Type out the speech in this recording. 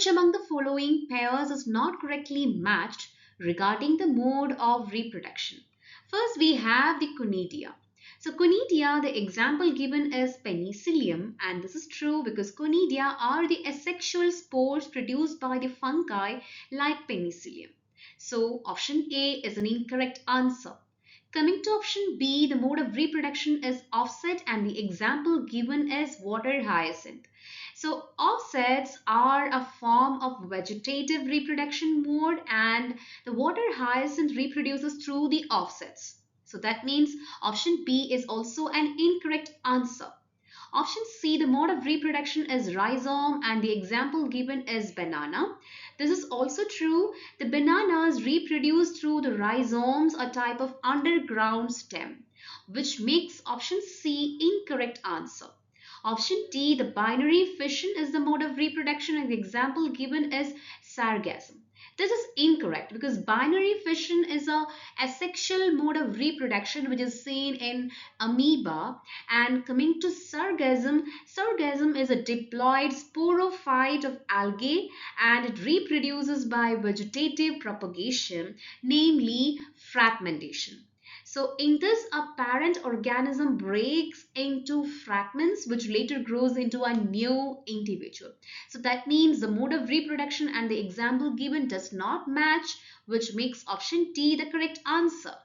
Which among the following pairs is not correctly matched regarding the mode of reproduction? First, we have the conidia. So conidia, the example given is penicillium, and this is true because conidia are the asexual spores produced by the fungi like penicillium. So option A is an incorrect answer. Coming to option B, the mode of reproduction is offset and the example given is water hyacinth. So offsets are a form of vegetative reproduction mode and the water hyacinth reproduces through the offsets. So that means option B is also an incorrect answer. Option C, the mode of reproduction is rhizome and the example given is banana. This is also true. The bananas reproduce through the rhizomes, a type of underground stem, which makes option C incorrect answer. Option D, the binary fission is the mode of reproduction and the example given is sargassum. This is incorrect because binary fission is a asexual mode of reproduction which is seen in amoeba. And coming to sargassum, sargassum is a diploid sporophyte of algae and it reproduces by vegetative propagation, namely fragmentation. So in this, a parent organism breaks into fragments which later grows into a new individual. So that means the mode of reproduction and the example given does not match, which makes option D the correct answer.